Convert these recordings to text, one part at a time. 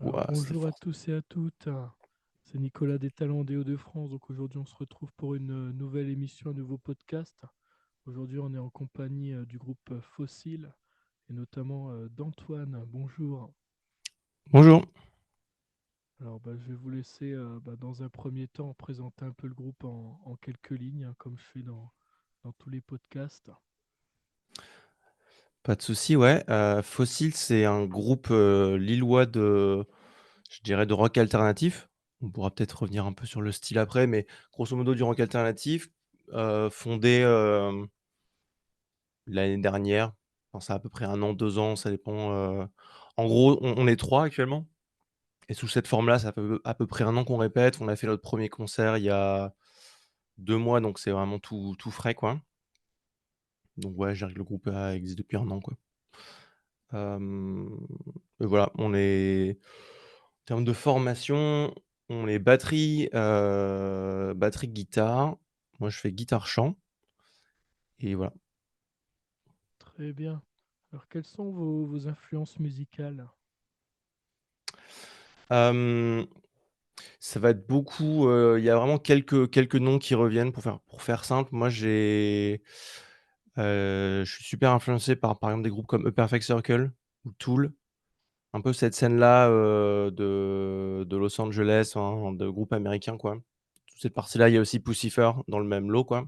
Alors Ouah, c'était bonjour à fort. tous et à toutes. C'est Nicolas des Talents des Hauts-de-France. Donc aujourd'hui on se retrouve pour une nouvelle émission, un nouveau podcast. Aujourd'hui on est en compagnie du groupe Fossile et notamment d'Antoine. Bonjour. Bonjour. Alors je vais vous laisser dans un premier temps présenter un peu le groupe en quelques lignes, hein, comme je fais dans tous les podcasts. Pas de souci, ouais. Fossil, c'est un groupe, lillois je dirais de rock alternatif. On pourra peut-être revenir un peu sur le style après, mais grosso modo du rock alternatif, fondé, l'année dernière. Enfin, ça a à peu près 1 an, 2 ans, ça dépend, en gros, on est 3 actuellement et sous cette forme-là, ça fait à peu près 1 an qu'on répète. On a fait notre premier concert il y a 2 mois, donc c'est vraiment tout frais, quoi. Donc ouais, je dirais que le groupe existe depuis 1 an, quoi. Hem et voilà, en termes de formation, on est batterie, guitare. Moi, je fais guitare-chant et voilà. Très bien. Alors quelles sont vos influences musicales? Hem, Ça va être beaucoup, il y a vraiment quelques noms qui reviennent pour faire simple. Moi, je suis super influencé par exemple, des groupes comme A Perfect Circle ou Tool. Un peu cette scène-là, de Los Angeles, hein, de groupes américains, quoi. Toute cette partie-là, il y a aussi Puscifer dans le même lot, quoi.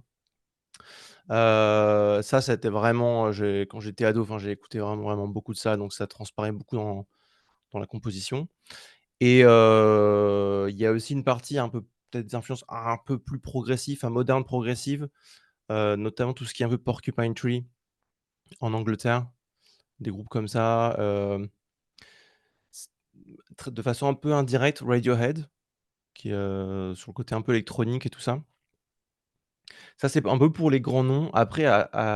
Ça a été vraiment, j'ai quand j'étais ado, enfin, j'ai écouté vraiment beaucoup de ça, donc ça transparaît beaucoup dans la composition et il y a aussi une partie un peu peut-être des influences un peu plus progressives, enfin moderne progressive, notamment tout ce qui est un peu Porcupine Tree en Angleterre, des groupes comme ça, s de façon un peu indirecte, Radiohead, qui est, sur le côté un peu électronique et tout ça. Ça, c'est un peu pour les grands noms. Après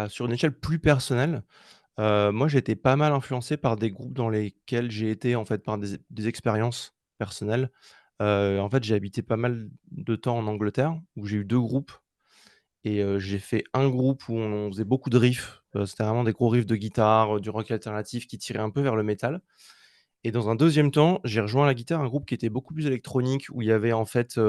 sur une échelle plus personnelle, moi, j'ai été pas mal influencé par des groupes dans lesquels j'ai été, en fait, par des expériences personnelles. En fait, j'ai habité pas mal de temps en Angleterre, où j'ai eu 2 groupes et j'ai fait un groupe où on faisait beaucoup de riffs, c'était vraiment des gros riffs de guitare, du rock alternatif qui tirait un peu vers le métal et dans un deuxième temps, j'ai rejoint la guitare un groupe qui était beaucoup plus électronique, où il y avait, en fait,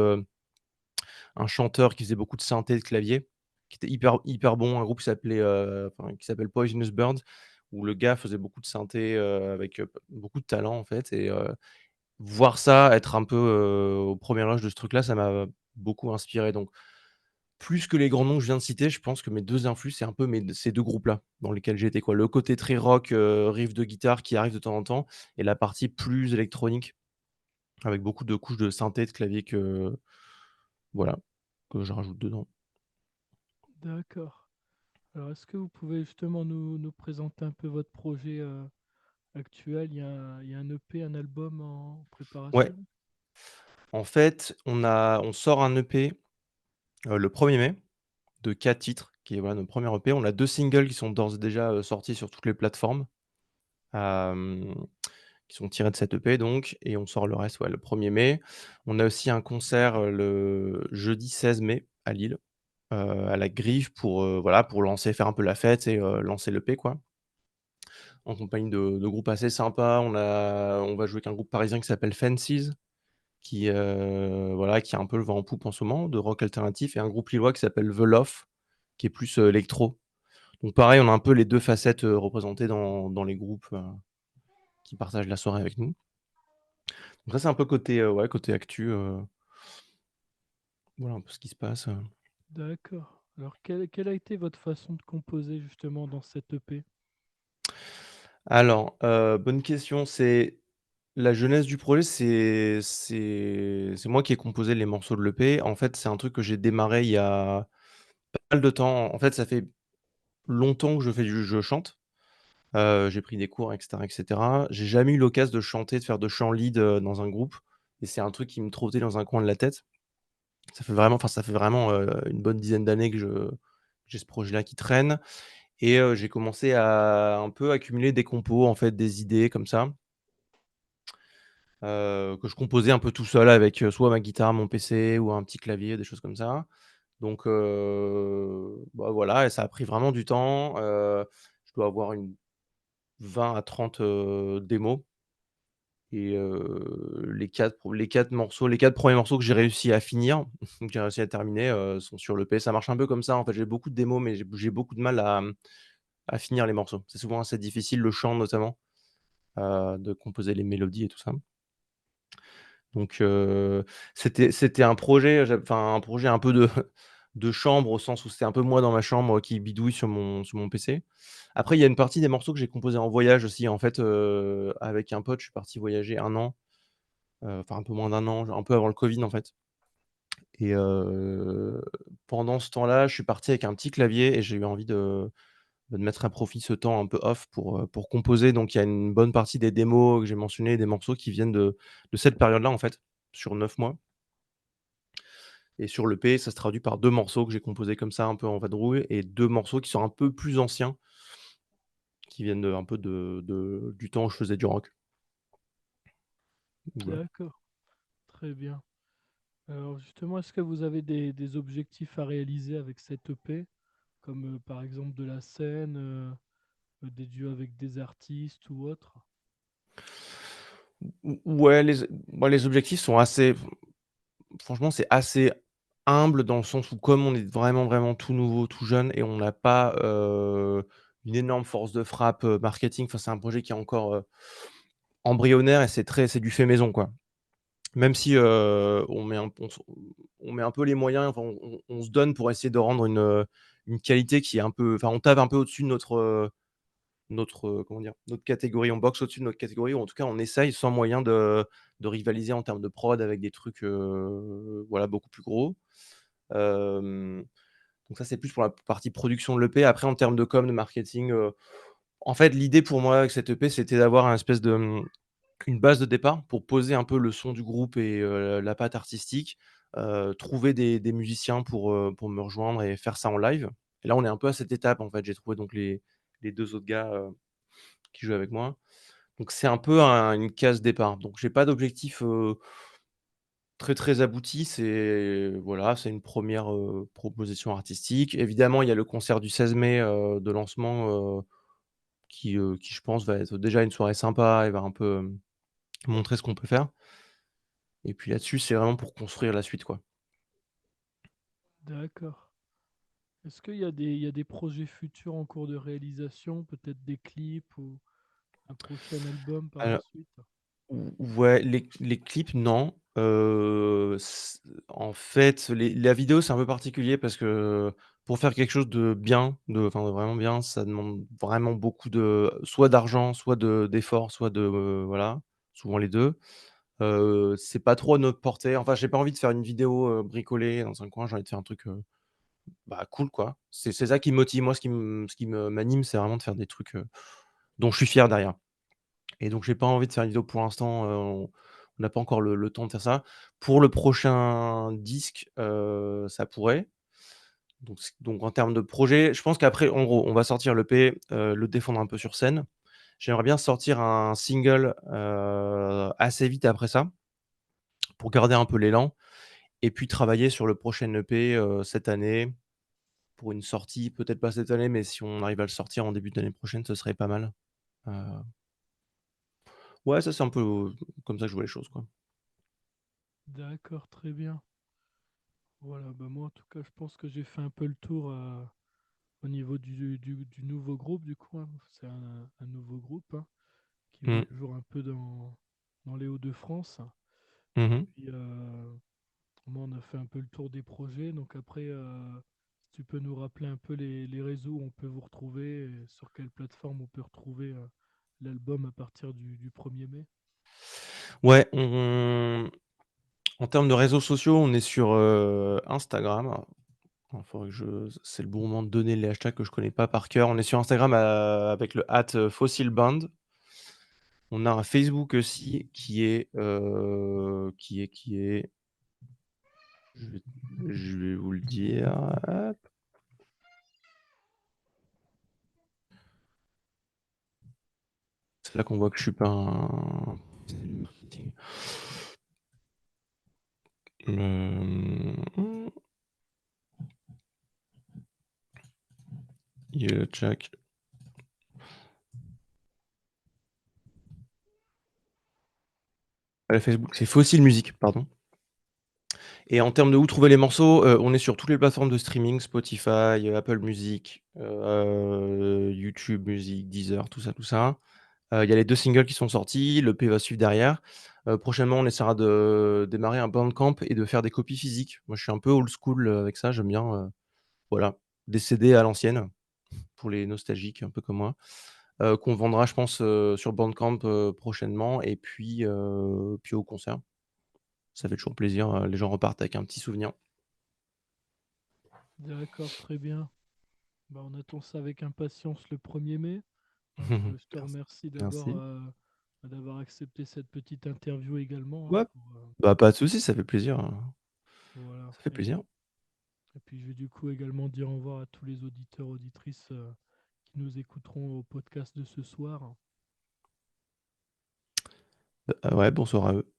un chanteur qui faisait beaucoup de synthé, de clavier, qui était hyper bon, un groupe qui s'appelle Poisonous Bird, où le gars faisait beaucoup de synthé, avec, beaucoup de talent en fait et voir ça, être un peu, aux premières loges de ce truc-là, ça m'a beaucoup inspiré donc plus que les grands noms que je viens de citer, je pense que mes 2 influx, c'est un peu ces 2 groupes-là dans lesquels j'ai été, quoi. Le côté très rock, riff de guitare qui arrive de temps en temps et la partie plus électronique avec beaucoup de couches de synthé, de clavier voilà, que je rajoute dedans. D'accord. Alors, est-ce que vous pouvez justement nous présenter un peu votre projet actuel? Il y a un EP, un album en Ouais. préparation? En fait, on sort un EP, le 1er mai de 4 titres qui est, voilà, notre premier EP. On a 2 singles qui sont d'ores et déjà, sortis sur toutes les plateformes, hem, qui sont tirés de cet EP donc et on sort le reste, ouais, le 1er mai. On a aussi un concert, le jeudi 16 mai à Lille, à la Griffe voilà, pour faire un peu la fête et lancer l'EP, quoi. En compagnie de groupes assez sympas. On va jouer avec un groupe parisien qui s'appelle Fences. Voilà, qui a un peu le vent en poupe en ce moment, de rock alternatif et un groupe lillois qui s'appelle The Loft, qui est plus, électro. Donc pareil, on a un peu les 2 facettes, représentées dans les groupes, qui partagent la soirée avec nous. Donc ça, c'est un peu côté, ouais, côté actu, voilà un peu ce qui se passe. D'accord. Alors, quelle a été votre façon de composer justement dans cette EP? Alors, bonne question, c'est la jeunesse du projet, c'est moi qui ai composé les morceaux de l'EP. En fait, c'est un truc que j'ai démarré il y a pas mal de temps. En fait, ça fait longtemps que je chante. J'ai pris des cours et cetera. J'ai jamais eu l'occasion de chanter, de faire de chant lead, dans un groupe et c'est un truc qui me trottait dans un coin de la tête. Ça fait vraiment, une bonne dizaine d'années que j'ai ce projet-là qui traîne et j'ai commencé à un peu accumuler des compos, en fait, des idées comme ça, que je composais un peu tout seul avec, soit ma guitare, mon PC ou un petit clavier, des choses comme ça. Donc bah, voilà et ça a pris vraiment du temps, je dois avoir une 20 à 30, démos. et les 4 morceaux, les 4 premiers morceaux que j'ai réussi à finir, que j'ai réussi à terminer, sont sur l'EP. Ça marche un peu comme ça, en fait, j'ai beaucoup de démos, mais j'ai beaucoup de mal à finir les morceaux. C'est souvent assez difficile, le chant notamment, de composer les mélodies et tout ça. Donc c'était un projet, un projet un peu de de chambre, au sens où c'était un peu moi dans ma chambre qui bidouille sur mon PC. Après, il y a une partie des morceaux que j'ai composés en voyage aussi. En fait, avec un pote, je suis parti voyager 1 an, enfin un peu moins d'1 an, un peu avant le covid, en fait, et pendant ce temps-là, je suis parti avec un petit clavier et j'ai eu envie de mettre à profit ce temps un peu off pour composer. Donc il y a une bonne partie des démos que j'ai mentionnées, des morceaux qui viennent de cette période-là, en fait, sur 9 mois. Et sur l'EP, ça se traduit par 2 morceaux que j'ai composés comme ça, un peu en vadrouille, et 2 morceaux qui sont un peu plus anciens, qui viennent un peu du temps où je faisais du rock. Voilà. D'accord, très bien. Alors justement, est-ce que vous avez des objectifs à réaliser avec cette EP, comme par exemple de la scène, des duos avec des artistes ou autre? Ouais, les objectifs sont assez, franchement, c'est assez humble dans le sens où, comme on est vraiment, vraiment tout nouveau, tout jeune, et on n'a pas, une énorme force de frappe, marketing. Enfin, c'est un projet qui est encore, embryonnaire, et c'est du fait maison, quoi. Même si, on met un peu les moyens, enfin on se donne pour essayer de rendre une qualité qui est un peu, enfin on tape un peu au-dessus de comment dire? Notre catégorie. On boxe au-dessus de notre catégorie, ou en tout cas on essaye, sans moyen de rivaliser en termes de prod avec des trucs, voilà, beaucoup plus gros. Hem, donc ça, c'est plus pour la partie production de l'EP. Après, en termes de com, de marketing, en fait, l'idée pour moi avec cette EP, c'était d'avoir un espèce de, une base de départ pour poser un peu le son du groupe et la patte artistique, trouver des musiciens pour me rejoindre et faire ça en live. Et là, on est un peu à cette étape, en fait. J'ai trouvé donc les 2 autres gars, qui jouent avec moi. Donc c'est un peu une case départ. Donc j'ai pas d'objectif, très, très abouti. C'est, voilà, c'est une première proposition artistique. Évidemment, il y a le concert du 16 mai, de lancement, qui je pense va être déjà une soirée sympa et va un peu, montrer ce qu'on peut faire. Et puis là-dessus, c'est vraiment pour construire la suite, quoi. D'accord. Est-ce qu'il y a des projets futurs en cours de réalisation, peut-être des clips ou un prochain album par la Alors, suite? ouais, les clips, non. En fait, la vidéo, c'est un peu particulier parce que pour faire quelque chose de bien, de vraiment bien, ça demande vraiment beaucoup soit d'argent, soit d'efforts, soit voilà, souvent les 2. C'est pas trop à notre portée. Enfin, j'ai pas envie de faire une vidéo, bricolée dans un coin. J'ai envie de faire un truc, bah, cool, quoi. C'est ça qui me motive. Moi, ce qui m'anime, c'est vraiment de faire des trucs, dont je suis fier derrière. Et donc j'ai pas envie de faire une vidéo pour l'instant, on n'a pas encore le temps de faire ça. Pour le prochain disque, ça pourrait. Donc en termes de projet, je pense qu'après, en gros, on va sortir l'EP, le défendre un peu sur scène. J'aimerais bien sortir un single, assez vite après ça, pour garder un peu l'élan, et puis travailler sur le prochain EP, cette année, pour une sortie, peut-être pas cette année, mais si on arrive à le sortir en début d'année prochaine, ce serait pas mal. Heu, ouais, ça c'est un peu, comme ça que je vois les choses, quoi. D'accord, très bien. Voilà, bah moi en tout cas, je pense que j'ai fait un peu le tour au niveau du nouveau groupe, du coup, hein. C'est un nouveau groupe, hein, qui voit Mmh. le jour un peu dans les Hauts-de-France. Mmh Et mh. puis, moi, on a fait un peu le tour des projets. Donc après, si tu peux nous rappeler un peu les réseaux où on peut vous retrouver, et sur quelle plateforme on peut retrouver l'album à partir du 1er mai. Ouais, en termes de réseaux sociaux, on est sur, Instagram. Alors faudrait que c'est le bon moment de donner les hashtags que je connais pas par cœur. On est sur Instagram, avec le @fossilband. On a un Facebook aussi qui est, je vais je vais vous le dire, hop, c'est là qu'on voit que je suis pas un marketing. Hem, check. Facebook, c'est Fossil Music, pardon. Et en termes de où trouver les morceaux, on est sur toutes les plateformes de streaming, Spotify, Apple Music, YouTube Music, Deezer, tout ça, tout ça. Il y a les 2 singles qui sont sortis, l'EP va suivre derrière. Prochainement, on essaiera de démarrer un Bandcamp et de faire des copies physiques. Moi, je suis un peu old school, avec ça, j'aime bien, voilà, des CD à l'ancienne, pour les nostalgiques un peu comme moi, qu'on vendra, je pense, sur Bandcamp, prochainement et puis au concert. Ça fait toujours plaisir, les gens repartent avec un petit souvenir. D'accord, très bien. Bah, on attend ça avec impatience le 1er mai. Hein, je te Merci. remercie Merci. d'avoir accepté cette petite interview également, hein, Ouais, bah, pas de souci, ça fait plaisir, voilà. ça fait plaisir. Et puis je vais du coup également dire au revoir à tous les auditeurs, auditrices qui nous écouteront au podcast de ce soir. Ouais, bonsoir à eux.